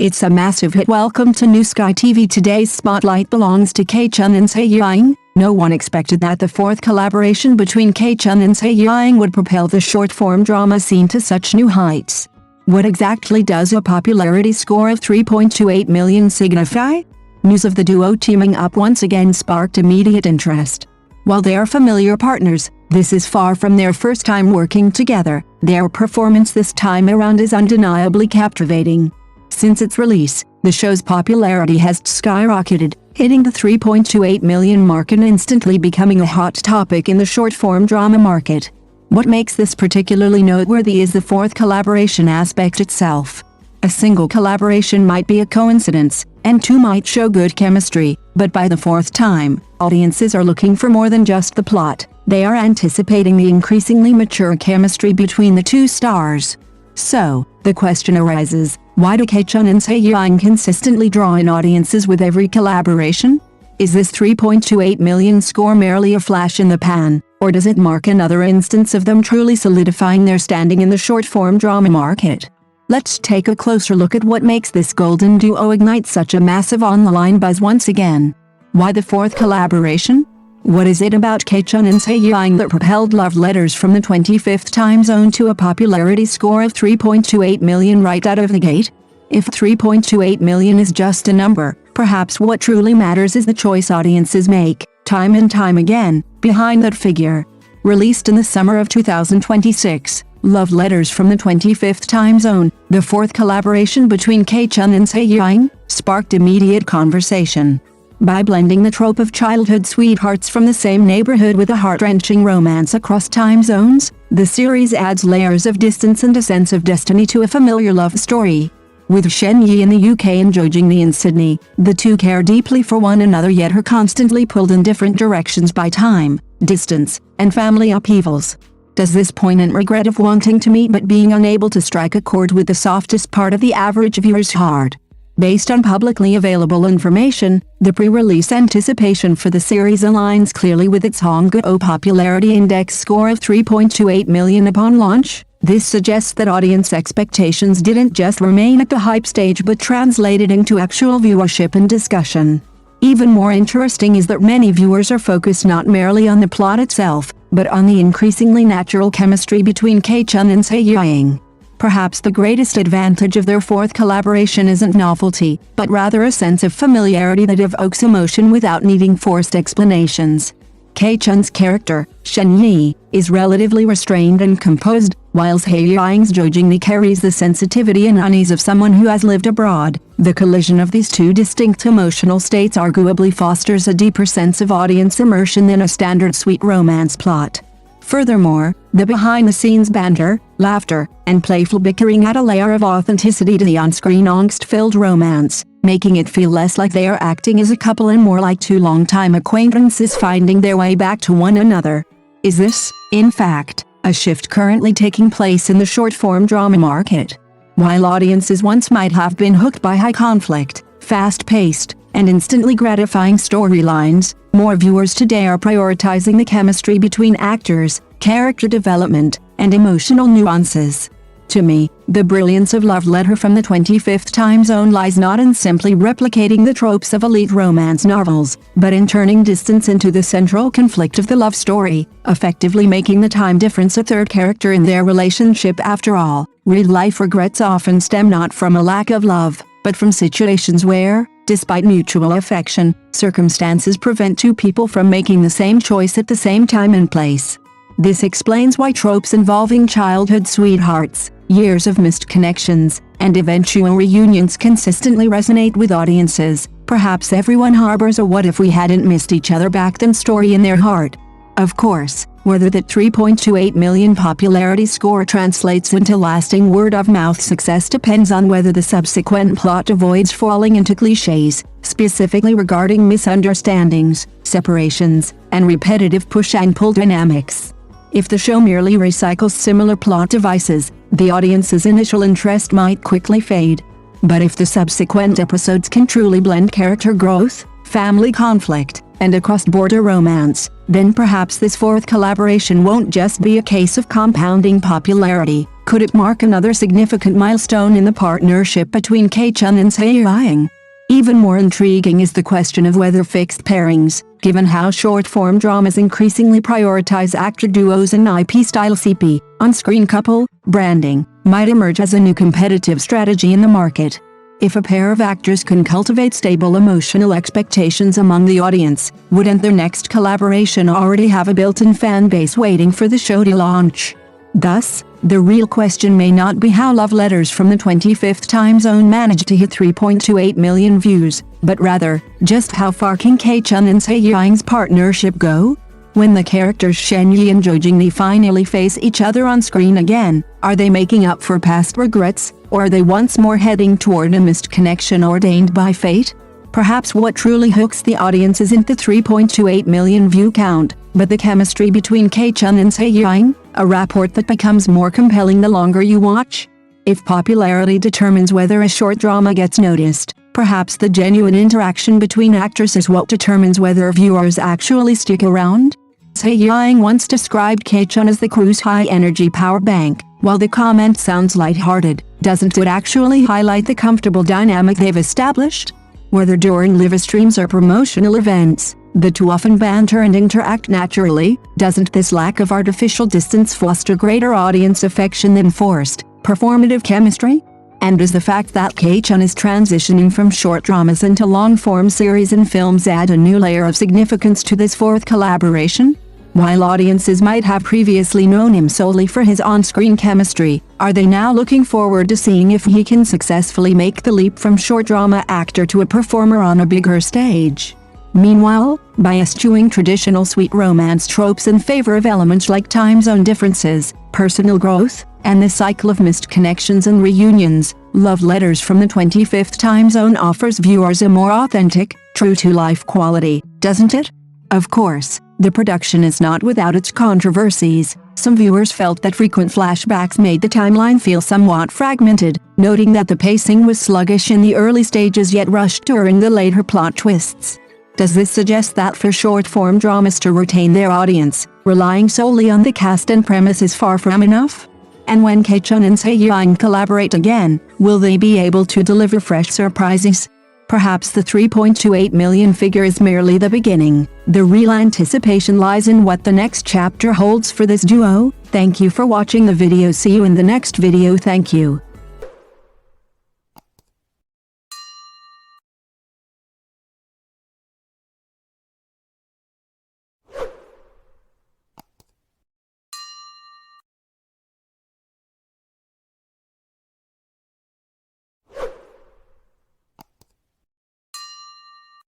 It's a massive hit. Welcome to New Sky TV. Today's spotlight belongs to Chun and Zhai Yiying. No one expected that the fourth collaboration between Chun and Zhai Yiying would propel the short-form drama scene to such new heights. What exactly does a popularity score of 3.28 million signify? News of the duo teaming up once again sparked immediate interest. While they are familiar partners, this is far from their first time working together. Their performance this time around is undeniably captivating. Since its release, the show's popularity has skyrocketed, hitting the 3.28 million mark and instantly becoming a hot topic in the short-form drama market. What makes this particularly noteworthy is the fourth collaboration aspect itself. A single collaboration might be a coincidence, and two might show good chemistry, but by the fourth time, audiences are looking for more than just the plot. They are anticipating the increasingly mature chemistry between the two stars. So, the question arises, why do Chun and Zhai Yiying consistently draw in audiences with every collaboration? Is this 3.28 million score merely a flash in the pan, or does it mark another instance of them truly solidifying their standing in the short-form drama market? Let's take a closer look at what makes this golden duo ignite such a massive online buzz once again. Why the fourth collaboration? What is it about Chun and Zhai Yiying that propelled love letters from the 25th time zone to a popularity score of 3.28 million right out of the gate? If 3.28 million is just a number, perhaps what truly matters is the choice audiences make, time and time again, behind that figure. Released in the summer of 2026, Love Letters from the 25th Time Zone, the fourth collaboration between Chun and Zhai Yiying, sparked immediate conversation. By blending the trope of childhood sweethearts from the same neighborhood with a heart-wrenching romance across time zones, the series adds layers of distance and a sense of destiny to a familiar love story. With Shen Yi in the UK and Jojingmi in Sydney, the two care deeply for one another yet are constantly pulled in different directions by time, distance, and family upheavals. Does this poignant regret of wanting to meet but being unable to strike a chord with the softest part of the average viewer's heart? Based on publicly available information, the pre-release anticipation for the series aligns clearly with its Hangzhou popularity index score of 3.28 million upon launch. This suggests that audience expectations didn't just remain at the hype stage but translated into actual viewership and discussion. Even more interesting is that many viewers are focused not merely on the plot itself, but on the increasingly natural chemistry between Chun and Zhai Yiying. Perhaps the greatest advantage of their fourth collaboration isn't novelty, but rather a sense of familiarity that evokes emotion without needing forced explanations. Chun's character, Shen Yi, is relatively restrained and composed, while Zhai Yiying's Jojingmi carries the sensitivity and unease of someone who has lived abroad. The collision of these two distinct emotional states arguably fosters a deeper sense of audience immersion than a standard sweet romance plot. Furthermore, the behind-the-scenes banter, laughter, and playful bickering add a layer of authenticity to the on-screen angst-filled romance, making it feel less like they are acting as a couple and more like two long-time acquaintances finding their way back to one another. Is this, in fact, a shift currently taking place in the short-form drama market? While audiences once might have been hooked by high-conflict, fast-paced, and instantly gratifying storylines, more viewers today are prioritizing the chemistry between actors, character development, and emotional nuances. To me, the brilliance of Love Letter from the 25th Time Zone lies not in simply replicating the tropes of elite romance novels, but in turning distance into the central conflict of the love story, effectively making the time difference a third character in their relationship. After all, real-life regrets often stem not from a lack of love, but from situations where, despite mutual affection, circumstances prevent two people from making the same choice at the same time and place. This explains why tropes involving childhood sweethearts, years of missed connections, and eventual reunions consistently resonate with audiences. Perhaps everyone harbors a "what if we hadn't missed each other back then" story in their heart. Of course, whether that 3.28 million popularity score translates into lasting word-of-mouth success depends on whether the subsequent plot avoids falling into cliches, specifically regarding misunderstandings, separations, and repetitive push-and-pull dynamics. If the show merely recycles similar plot devices, the audience's initial interest might quickly fade. But if the subsequent episodes can truly blend character growth, family conflict, and a cross-border romance, then perhaps this fourth collaboration won't just be a case of compounding popularity. Could it mark another significant milestone in the partnership between Chun and Zhai Yiying? Even more intriguing is the question of whether fixed pairings, given how short-form dramas increasingly prioritize actor duos and IP-style CP, on-screen couple, branding, might emerge as a new competitive strategy in the market. If a pair of actors can cultivate stable emotional expectations among the audience, wouldn't their next collaboration already have a built-in fan base waiting for the show to launch? Thus, the real question may not be how Love Letters from the 25th time zone managed to hit 3.28 million views, but rather, just how far can Chun and Zhai Yiying's partnership go? When the characters Shen Yi and Zhou Jingli finally face each other on screen again, are they making up for past regrets, or are they once more heading toward a missed connection ordained by fate? Perhaps what truly hooks the audience isn't the 3.28 million view count, but the chemistry between Chun and Zhai Yiying, a rapport that becomes more compelling the longer you watch. If popularity determines whether a short drama gets noticed, perhaps the genuine interaction between actors is what determines whether viewers actually stick around. Zhai Yiying once described Chun as the crew's high-energy power bank. While the comment sounds lighthearted, doesn't it actually highlight the comfortable dynamic they've established? Whether during live streams or promotional events, the two often banter and interact naturally. Doesn't this lack of artificial distance foster greater audience affection than forced, performative chemistry? And does the fact that Chun is transitioning from short dramas into long-form series and films add a new layer of significance to this fourth collaboration? While audiences might have previously known him solely for his on-screen chemistry, are they now looking forward to seeing if he can successfully make the leap from short drama actor to a performer on a bigger stage? Meanwhile, by eschewing traditional sweet romance tropes in favor of elements like time zone differences, personal growth, and the cycle of missed connections and reunions, Love Letters from the 25th time zone offers viewers a more authentic, true-to-life quality, doesn't it? Of course, the production is not without its controversies. Some viewers felt that frequent flashbacks made the timeline feel somewhat fragmented, noting that the pacing was sluggish in the early stages yet rushed during the later plot twists. Does this suggest that for short-form dramas to retain their audience, relying solely on the cast and premise is far from enough? And when Chun and Zhai Yiying collaborate again, will they be able to deliver fresh surprises? Perhaps the 3.28 million figure is merely the beginning. The real anticipation lies in what the next chapter holds for this duo. Thank you for watching the video. See you in the next video. Thank you.